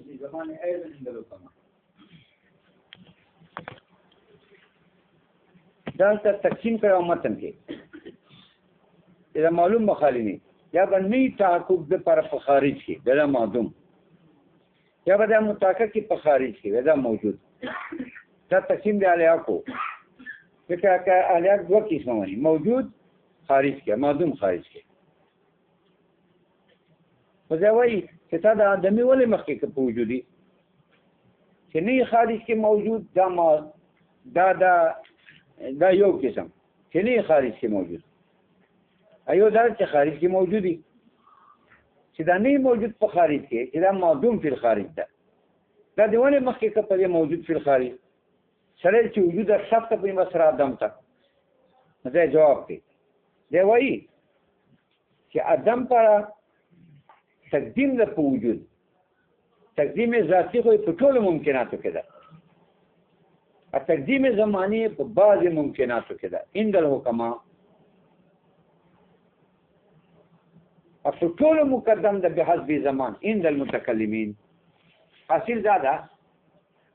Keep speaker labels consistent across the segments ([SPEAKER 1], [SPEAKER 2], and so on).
[SPEAKER 1] في زمان أيضا عند الحكماء. دلته تقسیم کړو متن کې دا معلوم مخالفي یا باندې تعقب د پر په خارج کې دا معدوم یا به د متحقق کې په خارج کې دا موجود دا تقسیم دی علیا کو فکر علیا دوه قسمه ونی موجود خارج کې معدوم خارج کې په ځای وایي چې تا د آدمي ولې مخکې په وجودي چې نه خارج کې موجود دا یو قسم چې نه خارج کې موجود ایو دا چې خارج کې موجودي چې دا نه موجود په خارج کې چې دا معدوم فی الخارج ده دا دی ولې مخکې په موجود فی الخارج سره چې وجود ثبت په مسر ادم ته دا جواب دی دی وایي چې ادم پر تقدیم د په وجود تقدیم ذاتی خو په ټولو ممکناتو کې ده تقدیم زمانی په بعض ممکناتو کې ده عند الحکماء ټول مقدم ده بحسب زمان عند المتکلمین حاصل دا ده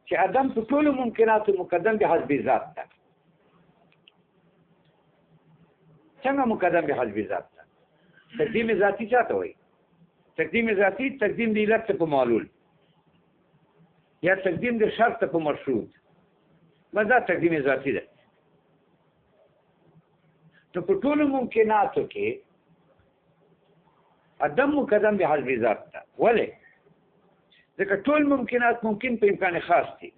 [SPEAKER 1] چې ادم په ټول ممکناتو مقدم بحسب ذات ده څنګه مقدم بحسب ذات ده تقدیم ذاتی چاته وایي تقدیم ذاتی تقدیم د علت په معلول یا تقدیم د شرط په مشروط مزه تقدیم ذاتی ده نو په ټول ممکناتو کې ادم مقدم به حسب ذات ده ولې ځکه ټول ممکنات ممکن په امکان خاص دي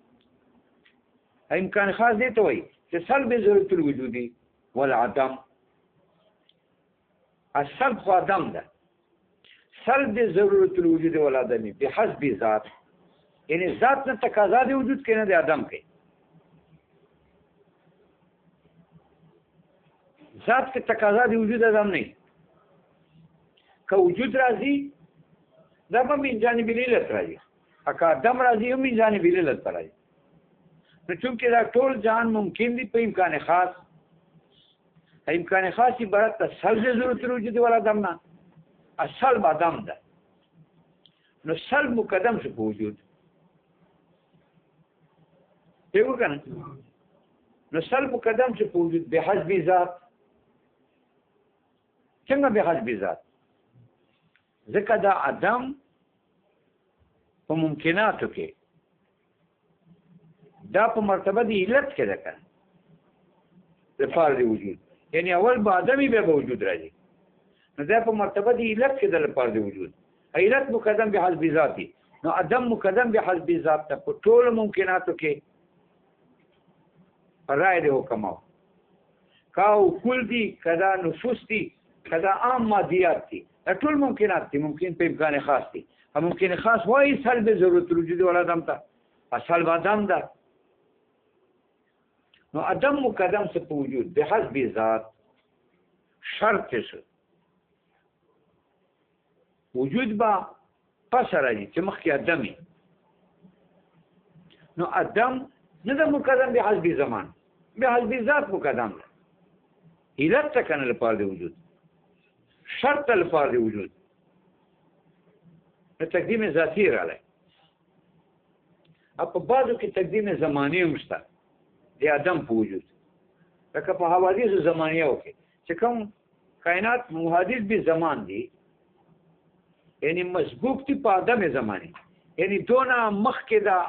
[SPEAKER 1] امکان خاص دی ته وایي چې سلب ضرورت الوجودي والعدم السلب خو عدم ده سلب ضرورت الوجود والعدم بحسب ذات یعنی ذات نه تقاضا دی وجود کې نه دی عدم کې ذات کې تقاضا دی وجود عدم نه که وجود راځي دا به من جانب علت راځي اګه عدم راځي هم من جانب علت راځي نو چونکې دا ټول جان ممکن دي په امکان خاص عبارت ته سلب ضرورت الوجود والعدم نه السلب عدم ده نو سلب مقدم شو په وجود دیو کنه نو سلب مقدم شو په وجود به حسب ذات څنګه به حسب ذات ځکه دا عدم په ممکناتو کې دا په مرتبه دی علت کې ده کنه لپاره دی وجود یعنی اول به عدمي به وجود راځي نو دا په مرتبه دی علت کې د لپاره دی وجود علت مقدم به حسب ذاتی نو عدم مقدم به حسب ذات ته په ټول ممکناتو کې رائے دی حکماو کاو کل دی کدا نفوس دی کدا عام مادیات دی ټول ممکنات دي ممکن په امکان خاص دي ممکن خاص وایي سلب ضرورت الوجود ولا عدم ته سلب عدم ده نو عدم مقدم څه په وجود به حسب ذات شرط څه وجود با پس راځي چې مخکې عدمي نو عدم نه ده مقدم به حسب زمان به حسب ذات مقدم ده علت ته کنه لپاره د وجود شرط الفاظ وجود تقدیم ذاتی راځي په بعضو کې تقدیم زمانی هم شته د ادم په وجود لکه په حوادث زمانیو کې چې کوم کائنات محادث به زمان دي یعنی مسبوق دي په ادم زمانی یعنی دونه مخکې دا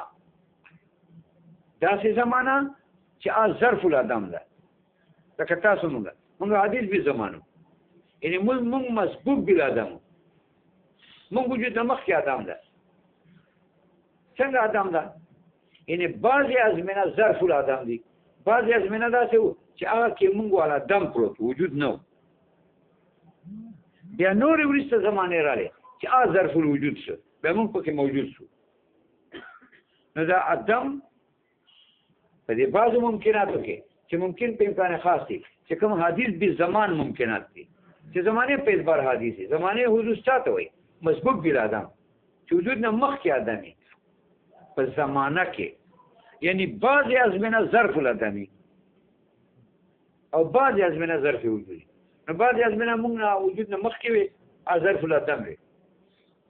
[SPEAKER 1] داسې زمانہ چې ظرف الادم ده لکه تاسو موږ حدیث به زمانو یعنی موږ مسبوق بل ادم موږ وجود مخکې ادم ده څنګه ادم ده یعنی بعضی ازمنه ظرف الادم دي بعضی ازمنه داسې چې هغه کې موږ ولا دم پروت وجود نو بیا نور ورسته زمانه راځي چې ظرف الوجود شو به موږ پکې موجود شو نو دا ادم په دې بعضو ممکناتو کې چې ممکن په امکان خاص دي چې کوم حدیث به زمان ممکنات دي چې زمانه په اعتبار حدیثي زمانه حدوث چاته وي مسبوق بل ادم چې وجود نه مخکې ادمي په زمانہ کې یعنی بعضی ازمنه ظرف الادمي او بعضی ازمنه ظرف وجودي نو بعضی ازمنه موږ نه وجود نه مخکې وي ظرف الادم وي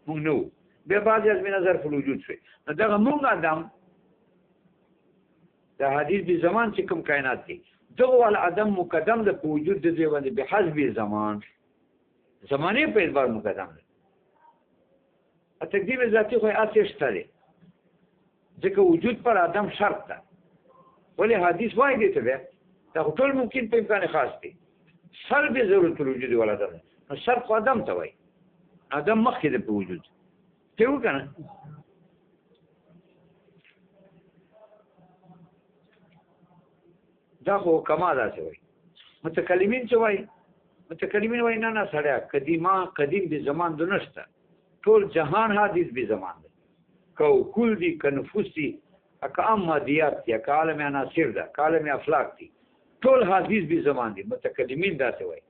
[SPEAKER 1] موږ نو بیا بعضې ازمینه ظرف الوجود شوې. نو دغه مونږ عدم د حدیث بې زمان چې کوم کائنات دي دغه والا عدم مقدم ده په وجود د دوی باندې بحسب زمان زمانې په اعتبار مقدم ده. تقدیم ذاتي خو یې هسې شته دی ځکه وجود پر عدم شرط ده. ولې حدیث وایي دی ته بیا دا خو ټول ممکن په امکان خاص دی. سلب ضرورت الوجود والا ده نو شرط خو عدم ته وایي. عدم مخکې ده په وجود ته و که نه. دا خو کما داسې وایي. متکلمین څه وایي؟ متکلمین وایي نه نه سړیا قدیم بې زمان ده نشته. ټول جهان حدیث بې زمان ده. که کل دي که نفوس دي که عام مادیات دي که عالم عناصر ده که عالم افلاک دي ټول حدیث بې زمان دي. متکلمین داسې وایي.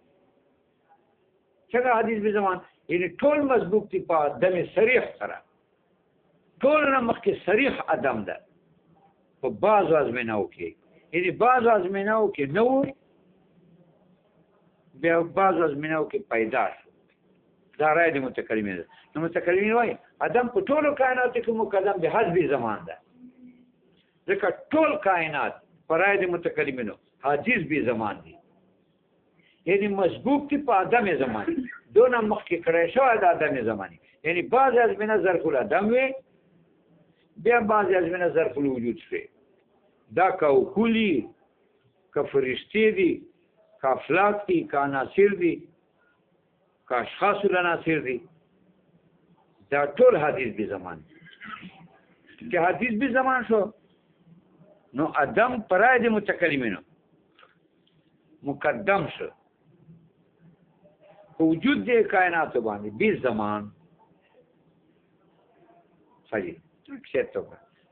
[SPEAKER 1] څنګه حدیث بې زمان؟ یعنی ټول مسبوق دي په عدم صریح سره. ټول نه مخکې صریح عدم ده په بعضو ازمینهو کې. یعنی بعضو ازمینهو کې نه و بیا بعضو ازمینهو کې پیدا شو. دا رای د متکلمین ده. نو متکلمین وایي عدم په ټولو کائناتو کې مقدم به حسب زمان ده. ځکه ټول کائنات په رای د متکلمینو حدیث بې زمان دي. یعنی مسبوق دي په عدم زماني دونه مخکې کړی شوی د عدم زماني. یعنی بعضې ازمینه ظرف العدم وي بیا بعضې ازمینه ظرف الوجود شوې. دا که اوکولي که فرشتې دي که افلاک دي که عناصر دي که اشخاص العناصر دي دا ټول حدیث بې زمان دي. که حدیث بې زمان شو نو عدم پرای د متکلمینو مقدم شو وجود دې کائناتو باندې بې زمان. صحیح شرط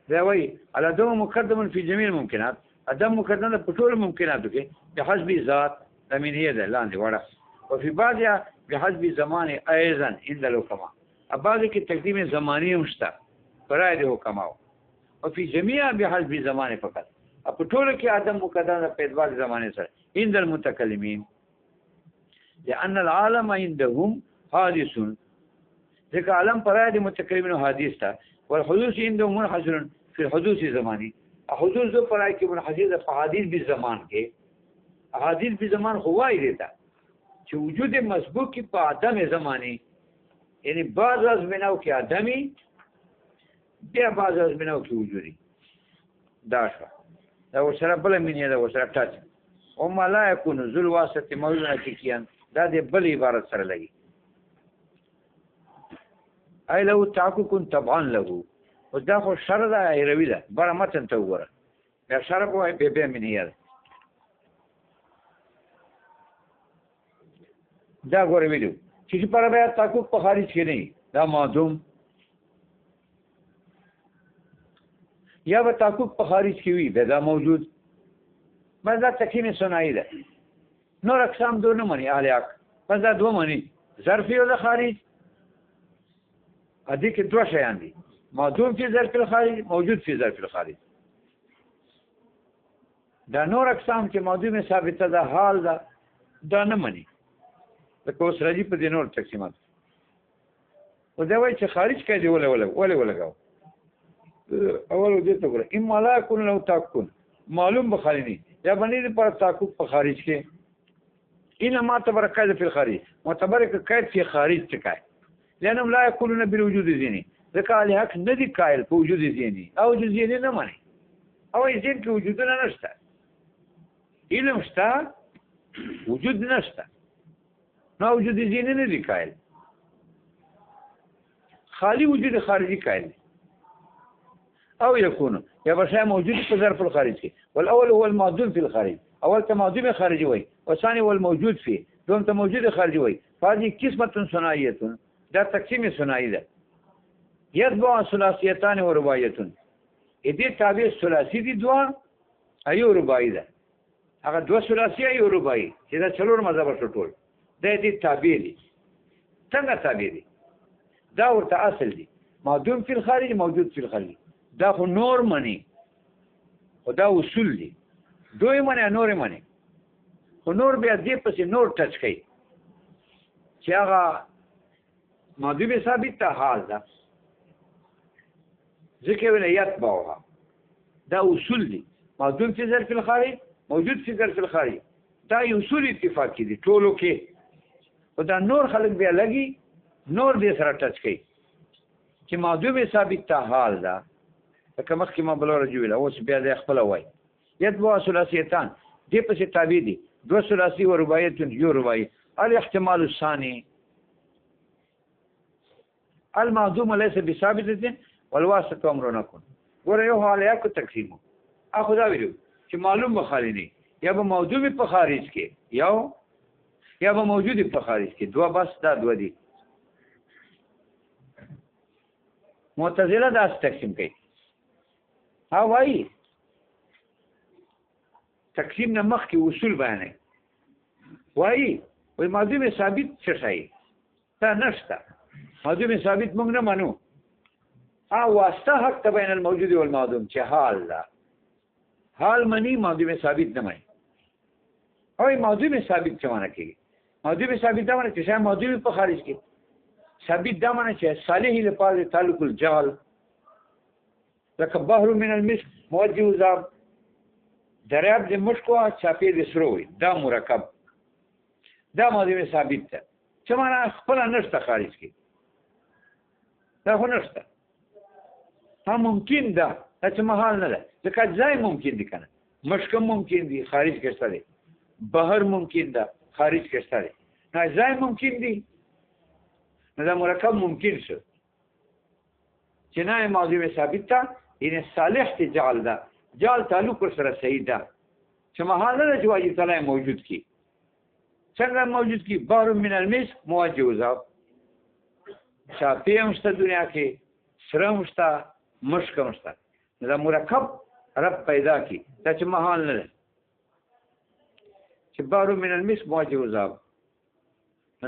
[SPEAKER 1] دا وایي العدم مقدم فی جميع الممکنات. عدم مقدم ده په ټولو ممکناتو کې بحسب ذات زمینیه ده لاندې وړه وفي بعضها بحسب زمان ايضا عند الحكماء. بعضې کې تقدیم زماني هم شته برای د حکماو وفي جميع بحسب زمان فقط. په ټولو کې عدم مقدم ده په اعتبار زمانې سره عند المتکلمین لأن العالم عندهم حادث. ځکه عالم برای د متکلمینو حادث ده والحدوث عندهم منحصر في الحدوث زماني. حدوث دو پرای کې منحصر ده په حدیث بې زمان کې. حدیث بې زمان خو وایي دیتا چې وجود مسبوق کې په عدم زماني یعنی بعض ازمینو کې عدمي بیا بعض ازمینو کې وجودي. دا شوه دا ورسره بله مینې ده ورسره ټچ وما لا یکون ذو الواسطة موجودا حقیقیا. دا د بل عبارت سره لګي ای له تعقق طبعا له. او دا خو شر ده ایروي ده بره متن ته وګوره بیا شر به وایي بیا مینې ده. دا ګوره ویلو چې پر بیا تعقق په خارج کې نه دا معدوم یا به تعقق په خارج کې وي بیا دا موجود. بس دا تقسیم ثنایی ده. نور اقسام دو نه مني اهل حق بس دا دو مني ظرفي او د خارج. ادي کې دوه شیان دي معدوم فی ظرف الخارج موجود فی ظرف الخارج. دا نور اقسام چې معدوم ثابته ده حال ده دا نه مني. لکه اوس راځي په دې نور تقسیمات او دا وایي چې خارج کې دی ولګاو اول دې ته ګوره اما لا يكون له تعقق معلوم بخارجي یا باندې پر تعقق په خارج کې انما معتبر قید فی الخارج معتبر قید فی خارج تکای لانهم لا يقولون بالوجود الذهني. ذکر علی حق ندی قائل په وجود ذهني او وجود ذهني نه مانی او ذهن کې وجود نه نشته علم شته وجود نشته نو وجود ذهني نه دی قائل خالی وجود خارجي قائل او يكون یا بشای موجود په ظرف الخارج کې والاول هو المعدوم في الخارج. اول ته معدوم خارجي وي والثاني هو الموجود فيه دوم ته موجود خارجي وي. هذه قسمه ثنائيه دا تقسیم ثنائی ده. یتبع ثلاثیتان و رباعیتون. دې تابع ثلاثی دي دوه ایو رباعی ده. هغه دوه ثلاثی ایو رباعی چې دا څلور مذهب ټول دې تابع دي. څنګه تابع دي؟ دا ورته اصل دي معدوم فی الخارج موجود فی الخارج. دا خو نور منی خو دا اصول دي دوی منی نور منی خو نور بیا دې پسې نور ټچ کوي چې هغه معدوم ثابت ته حال ده ذکر ولا یتبعها دا اصول دي معدوم فی ظرف الخارج موجود فی ظرف الخارج دا اصول اتفاقی دي ټولو کې او دا نور خلق بیا لګي نور دې سره ټچ کوي چې معدوم ثابت ته حال ده لکه مخکې ما بل ورځ ویل اوس بیا دې خپل وای یتبع ثلاثیتان دې پسې تابع دي دو ثلاثي و رباعیت یو رباعی الاحتمال الثاني المعدوم ليس بثابت والواسطه امر نكون ګوره یو حال یا کو تقسیم اخو دا ویلو چې معلوم بخاری نه یا به موجود په خارج کې یا به موجود په خارج کې دوه بس دا دوه دي معتزله دا تقسیم کوي ها وایي تقسیم نه مخکې اصول بیانوي وایي وای معدوم ثابت څه شي دا نشته معدوم ثابت موږ نه منو واسطه حق بین الموجود والمعدوم چې حال ده حال منی معدوم ثابت نه مانی او معدوم ثابت څه معنی کوي معدوم ثابت دا معنی چې شای معدوم په خارج کې ثابت دا معنی چې صالح لپاره تعلق الجعل لکه بحر من المسك موجه ذاب دریاب د مشکو چاپی د سروي دا مرکب دا معدوم ثابت ده چې معنی خپل نشته خارج کې دا خو نشته ممکن ده چې محال نه ده ځکه ځای ممکن دي کنه مشکم ممکن دي خارج کې سره بحر ممکن ده خارج کې سره نه ځای ممکن دي نه دا مرکب ممکن شو چې نه معدوم ثابت ده یعنی صالح ته جعل ده جعل تعلق سره صحیح ده چې محال نه چې واجب تعالی موجود کی څنګه موجود کی بحر من المسك موجه ذاب شافی همشته دنیا کې سره همشته مشک همشته دا مرکب رب پیدا کی دا چې محال نه ده چې بحر من المسك موجه ذاب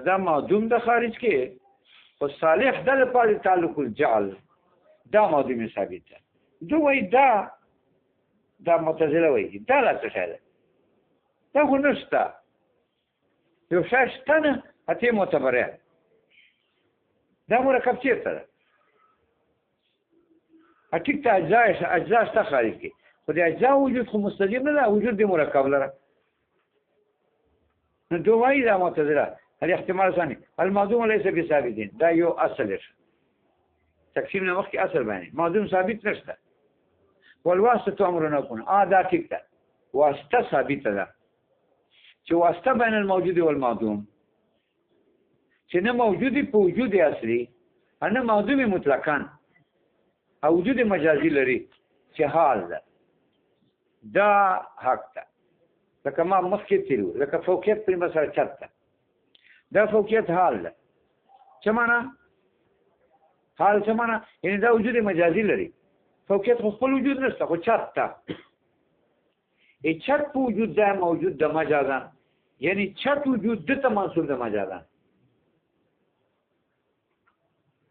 [SPEAKER 1] دا معدوم د خارج کې او صالح د لپاره تعلق الجعل دا معدوم ثابت ده دوی دا معتزله وایي دا لا څه شي دا خو نشته یو شاشته نه اته معتبره دا مرکب چیرته ده ټیک ته اجزا شته خارج کې خو د اجزا وجود خو مستلزم نه ده وجود د مرکب لره نو دوی دا معتزله الاحتمال ثاني المعدوم ليس بثابت دا یو اصل شي تقسیم نه وخت اصل باندې معدوم ثابت نشته والواسطه امر نكون دا ټیک ده واسطه ثابته ده چې واسطه بین الموجود والمعدوم چې نه موجودی په وجود اصلي نه معدوم مطلقاً او وجود مجازي لري چې حال ده دا حق ده لکه ما مخکې تیرو لکه فوقیت په مسله چاته دا فوقیت حال ده څه معنا حال څه معنا یعنی دا وجود مجازي لري فوقیت خپل وجود نشته خو چاته چت په وجود ده موجود د مجازان یعنی چت وجود د ته منسوب د مجازان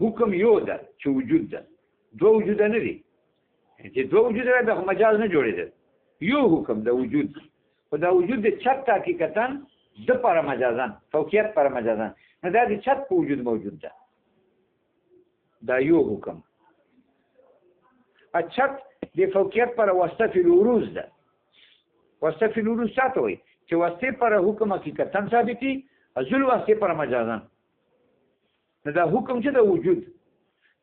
[SPEAKER 1] حکم یو ده چې وجود ده دو وجود نه دي چې دو وجود د مجاز نه جوړېدل یو حکم د وجود او دا وجود د چت حقیقتا د پر مجازان فوقیت پر مجازان نه دا د چت په وجود موجود ده دا یو حکم اچت د فوقیت پر واسطه فی الوروز ده واسطه فی الوروز څه وایي چې واسطه پر حکم حقیقتا ثابتي ازل واسطه پر مجازان نه دا حکم چې د وجود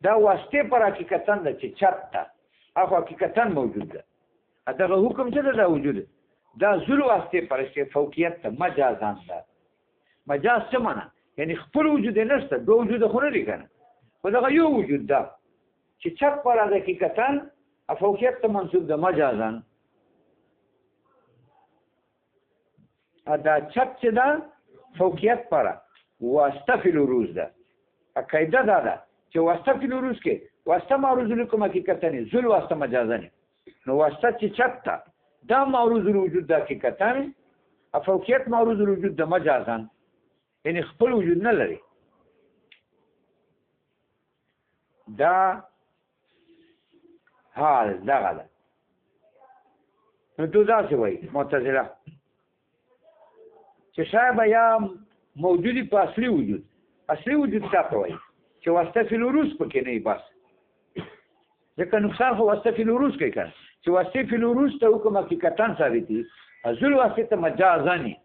[SPEAKER 1] دا واسطه پر حقیقتا د چې چرته هغه حقیقتا موجود ده دا حکم چې د وجود دا ازل واسطه پر چې فوقیت مجازان ده مجاز څه معنا یعنی خپل وجود نشته دو وجود خو نه لري کنه خو دا یو وجود ده چې چت پر حقیقتا فوقیت منسوب ده مجازان دا چت چې دا فوقیت پر واسطه فی الوروز ده قاعده دا ده چې واسطه فی الوروز کې واسطه معروض لكم حقیقتا نه ذل واسطه مجازا نه نو واسطه چې چت دا معروض الوجود ده حقیقتا فوقیت معروض الوجود ده مجازا یعنی خپل وجود نه لري دا حال دغه ده نو دا څه وایي معتزله چې شاید یا موجودی په اصلي وجود څه وایي چې واسطه فی الوروز پکې نه بس ځکه نقصان خو واسطه فی الوروث کوي کنه چې واسطه فی الوروث ته حکم حقیقتا ثابتي ازل واسطه ته مجازانی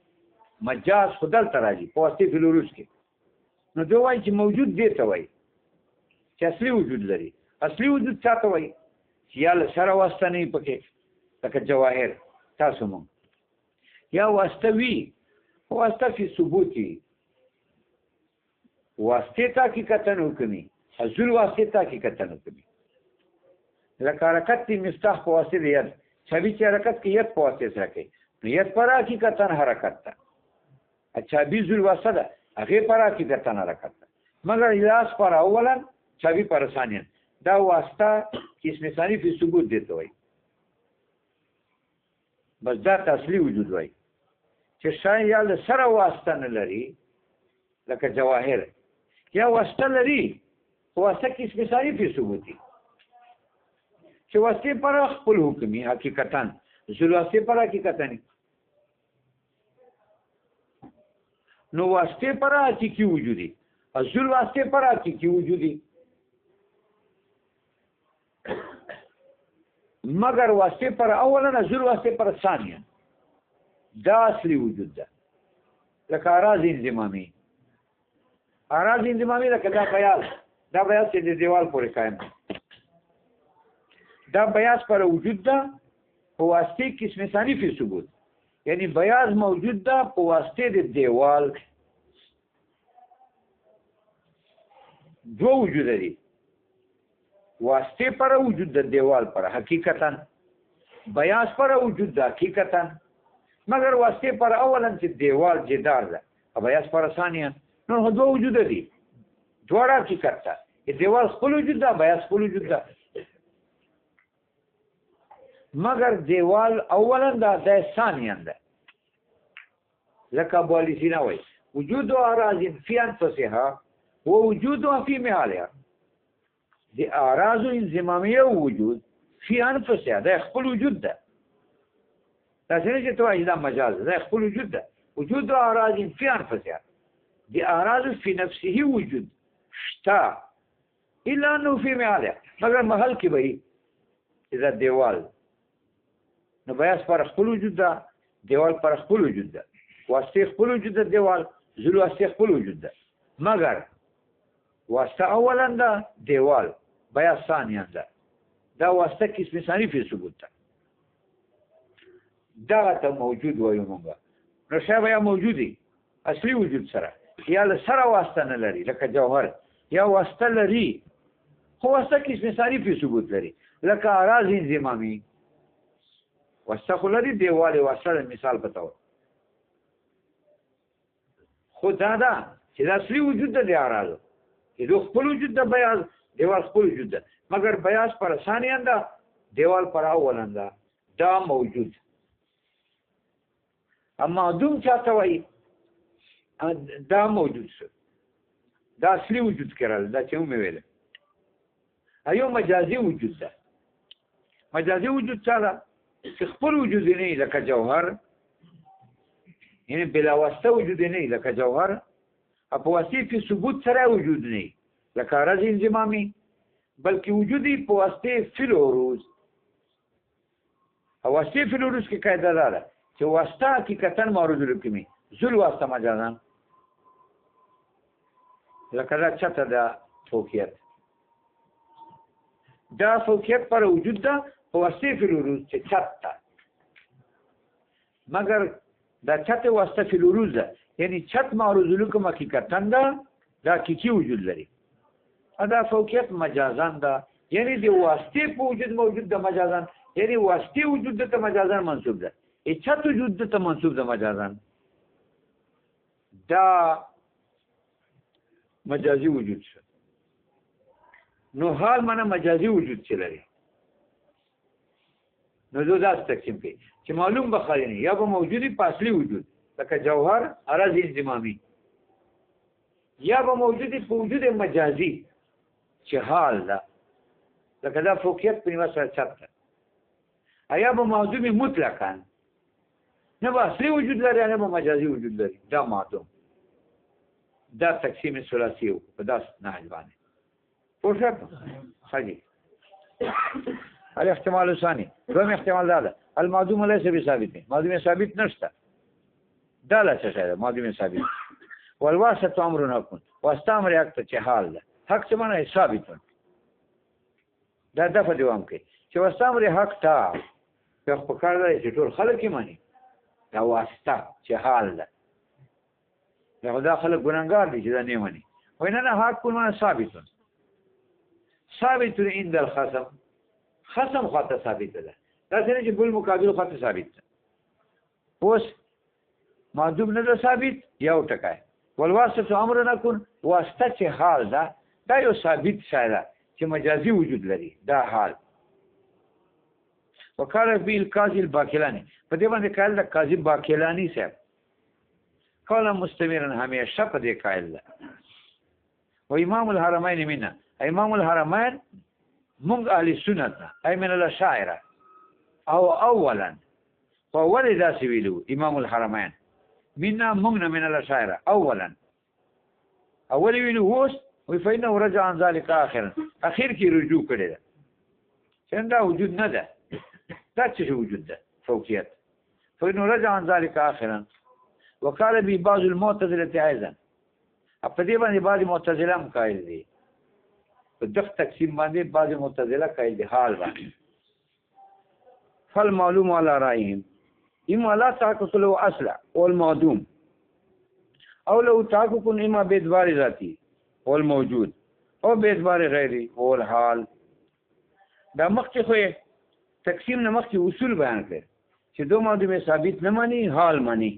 [SPEAKER 1] مجاز خدل تراجی په واسطه فی الوروث کې نو دوی وايي چې موجود دی ته وايي چې اصلي وجود لري اصلي وجود چاته وايي چې یا له سره واسطه نه پکې لکه جواهر تاسو مونږ یا واسطه وی واسطه فی ثبوتی واسطه تا حقیقتا حکمي ازل واسطه تا حقیقتا حکمي لکه حرکت تی مفتاح په واسطه دی ید چابی چې حرکت کې ید په واسطه سره کوي نو ید پر حقیقتا حرکت ده چابی ذل واسطه ده هغه پر حقیقتا حرکت ده مگر اجلاس پر اولا چابی پر ثانیا دا واسطه اسم ثانی فی ثبوت دیته وای بس دا اصلي وجود وای چې شای یا له سره واسطه نه لري لکه جواهر یا واسطه لري واسطه کې اسم ثانی فی ثبوتی چې واسطه پر خپل حکمي حقیقتا ذل واسطه پر حقیقتا نو واسطه پر حقیقي وجودي ذل واسطه پر حقیقي وجودي مگر واسطه پر اولا ذل واسطه پر ثانیا دا اصلي وجود ده لکه اراض انضمامي اراض انضمامي لکه دا بیاض چې د دیوال پورې قائم دا بیاض پر وجود ده په واسطه قسم ثانی فی ثبوت یعنی بیاض موجود ده په واسطه د دیوال دو وجود دي واسطه پر وجود د دیوال پر حقیقتا بیاض پر وجود ده حقیقتا مگر واسطه پر اولا چې دیوال جدار ده او بیاض پر ثانیا نو دو وجود دي دواړه حقیقتا دیوال خپل وجود ده بیاض خپل وجود ده مگر دیوال اولا دا ثانیا ده لکه ابو سینا وایي وجود اراض فی انفسها ووجود فی محلها دی اراض انضمامیه وجود فی انفسها دا خپل وجود ده دا څنګه چې توایي دا مجاز ده خپل وجود ده وجود اراض فی انفسها دی اراض فی نفسه وجود شتا الا انه فی محلها مگر محل کې وایي اذا دیوال نو بیاض پر خپل وجود ده دیوال پر خپل وجود ده واسطه خپل وجود ده دیوال ذل واسطه خپل وجود ده مگر واسطه اولا ده دیوال بیاض ثانیا ده دا واسطه قسم ثانی فی ثبوت ده دا ته موجود وایو مونږه نو شی بیا موجودی اصلي وجود سره یا له سره واسطه نه لري لکه جوهر یا واسطه لري خو واسطه قسم ثانی فی ثبوت لري لکه اراض انضمامی واسطه خو لري دیوال واسطه مثال بتاو خو دا چې دا اصلي وجود ده د اراضو چې دو خپل وجود ده بیاض دیوال خپل وجود ده مگر بیاض پر ثانیا ده دیوال پر اولا ده دا موجود اما دوم چاته وایي دا موجود شو دا اصلي وجود کړل دا چې مې ویل ایو مجازي وجود ده مجازي وجود څه ده چې خپل وجود نه لکه جوهر یعنی بلا واسطه وجود نه لکه جوهر په واسطه په ثبوت سره وجود نه لکه اراض انضمامي بلکې وجودي په واسطه فی الوروث او واسطه فی الوروث کې قاعده ده چې واسطه حقیقتا معروض الحکمی ذل واسطه مجازا لکه دا چته ده فوقیت دا فوقیت پر وجود ده په واسطه فی الوروث چې چته مگر دا چته واسطه فی الوروث ده یعنی چت معروض الحکم حقیقتا ده دا حقیقي وجود لري دا فوقیت مجازان ده یعنی دی واسطه په وجود موجود ده مجازان یعنی واسطه وجود ده مجازان منصوب ده چت وجود ده منصوب ده مجازان دا مجازي وجود شو نو حال معنا مجازي وجود چي لري نو دو داس تقسیم کوي چې معلوم بخاري یا به موجودي په اصلي وجود لکه جوهر اراض انضمامي یا به موجودي په وجود مجازي چې حال ده لکه دا فوقیت په نیمه سره چت یا به موجود مطلقاً نه به اصلي وجود لري نه به مجازي وجود لري دا معدوم دا تقسیم ثلاثي په داس نه ځوانه پوښتنه خاجي الاحتمال الثاني دوم احتمال دا المعدوم ليس بثابت معدوم ثابت نشته دا لا څه ده معدوم ثابت والواسطه امر حق واستامر حق ته حال ده حق څه معنی ثابت دا دفعه دیوام کې چې واستامر حق تا په کار دی چې ټول خلک یې مانی دا واسطه چې حال ده دا خلک ګناګار دي چې دا نه مانی وینه نه حق کول ثابت عند الخصم خصم خاطر ثابت ده دا څنګه چې بل مقابل خاطر ثابت ده اوس معدوم نه ثابت یو ټکای والواسطه امر نه کون واسطه چې حال ده دا یو ثابت شای ده چې مجازي وجود لري دا حال وقال فی القاضی الباقلانی په دې باندې قائل ده قاضی باقلانی صاحب قال مستمرا همیشه په دې قائل ده و امام الحرمین منا امام الحرمین مونږ اهل سنت ای من الاشاعره او اولا فاول ذا سویلو امام الحرمین منا مونږ من الاشاعره اولا اول ویلو وس وی فإنه رجع عن ذلك آخرا اخر کی رجوع کړي ده څنګه وجود نه ده دا څه وجود ده فوقیت فإنه رجع عن ذلك آخرا وقال به بعض المعتزله ايضا په دې باندې بعض معتزله هم قائل دي په دغه تقسیم باندې بعض معتزله قائل دي حال باندې فالمعلوم على رايهم اما لا تحقق له اصلا والمعدوم او لو تحقق اما باعتبار ذاتي والموجود او باعتبار غیري والحال دا مخکې خو تقسیم نه مخکې اصول بیان کړ چې دو معدوم ثابت نه مانی حال مانی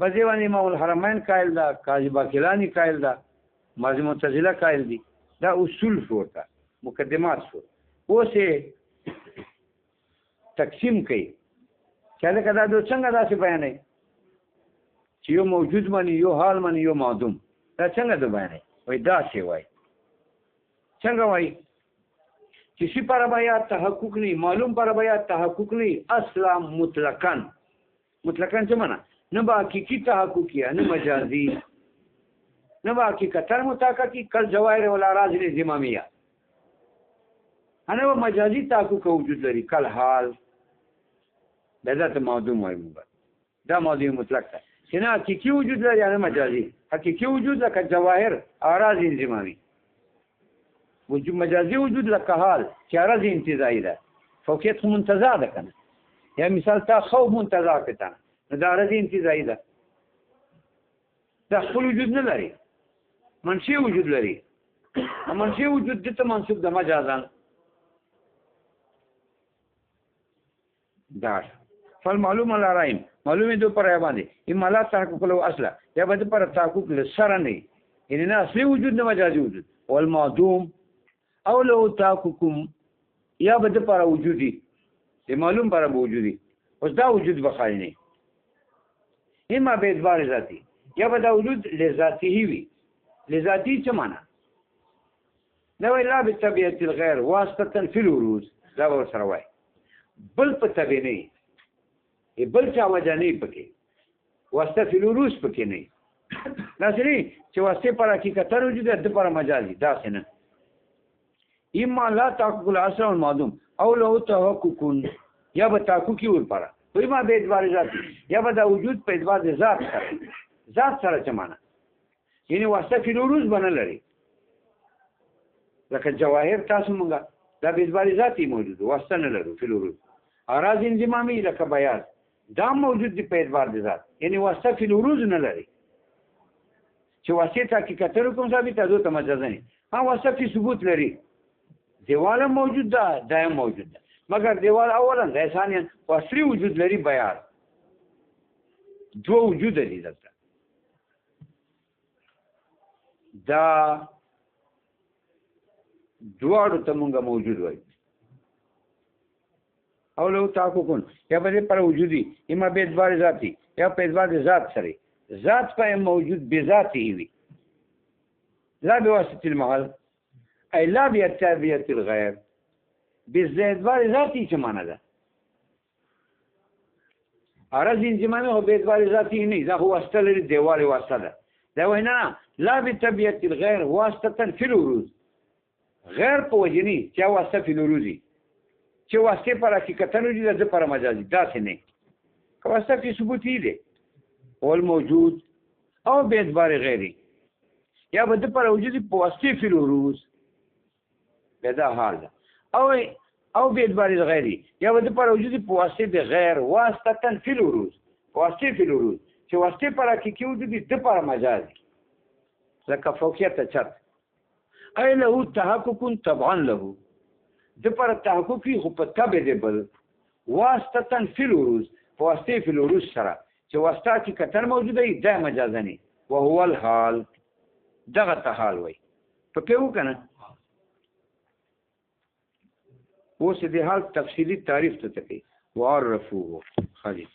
[SPEAKER 1] بځوانی امام الحرمین قائل دا قاضی باقلانی قائل دا ماضی معتزله قائل دي دا اصول شو تا مقدمات شو اوسه تقسیم کوي چې لکه دا د څنګه داسې بیانې چې یو موجود مانی یو حال مانی یو معدوم دا څنګه د بیانې وای دا څه وای څنګه وای چې شی پر بیات تحقق نه معلوم پر بیات تحقق نه اصلا مطلقاً څه معنا نه با حقیقی تحقق یا نه مجازی نه با حقیقت متحققی کل جواهر والاراض الانضمامیه انا مجازی تحقق وجود لري کل حال دا ذات معدوم وای موږ دا معدوم مطلق ده چې نه حقیقی وجود لري نه مجازی حقیقی وجود لکه جواهر اراض انضمامی وجود مجازی وجود لکه حال چې اراض انتزاعی ده فوقیت منتزع ده کنه یا مثال تا خوف منتزع کته دا اراضی انتزاعی ده دا خپل وجود نه لري منشي وجود لري منشي وجود دته منسوب د مجازان دا فالمعلوم على رایم معلومه دو پر باندې اما لا تحقق له اصلا یا بده پر تحقق له سره نه یعنی نه اصلي وجود نه مجازي وجود والمعدوم او له تحقق یا بده پر وجودي دی معلوم پر وجودي اوس دا وجود بخای نه اما به اعتبار ذاتی یا بده وجود لذاتی وي لذاتی څه معنا نو الا بطبيعه الغير واسطه في الوروز دا ورسره وای بل په تبه نه بل چا وجه نه پکې واسطه في الوروز پکې نه ناسري چې واسطه پر حقیقت وجود د پر مجازي دا څنګه اما لا تحقق الاصل والمعدوم او لو تحقق یا به تحققي ور پره وای ما به اعتبار ذاتی یا به دا وجود په اعتبار ذات سره څه معنا یعنی واسطه في الوروز باندې لري لکه جواهر تاسو مونږه دا به اعتبار ذاتی موجود واسطه نه لرو في الوروز اراض انضمامی لکه بیان دا موجود دی په اعتبار ذات یعنی واسطه في الوروز نه لري چې واسطه حقیقت کوم ثابت ده ته مجازي ها واسطه في ثبوت لري دیواله موجود ده دایم موجود ده مگر دیوال اولا ده ثانیا واسطي وجود لري بیان دو وجود دي دلته دا دواړو ته مونږه موجود وای او لو تحققون یا به پر وجودي اما به اعتبار ذاتی یا په اعتبار ذات سره ذات په موجود به ذاتی وي لا بواسطه المحل اي لا بتابعه الغير باعتبار ذاتی څه معنا ده اراض انضمامي او به اعتبار ذاتی نه دا هو استل دیوال واسطه ده دا وینا لا بتابعه الغير واسطه في الوروز غیر په وجنی چې واسطه فی الوروزی چې واسطه پر حقیقتن وجود د پر مجازي داسې نه واسطه فی ثبوتی دی او موجود او به اعتبار غیری یا بده پر وجود په واسطه فی الوروز دا حال ده او به اعتبار غیری یا بده پر وجود په واسطه د غیر واسطه فی الوروز واسطه فی الوروز چې واسطه پر حقیقي وجود د پر مجازي لکه فوقیت چت ای له تحقق طبعا له د پر تحققي خو په تبع دی بل واسطه فی الوروز واسطه فی الوروز سره چې واسطه چې کتر موجوده ای د مجازنی او هو الحال دغه ته حال وای په پیو کنه اوس دې حال تفصیلی تعریف ته کوي وعرفوه خالد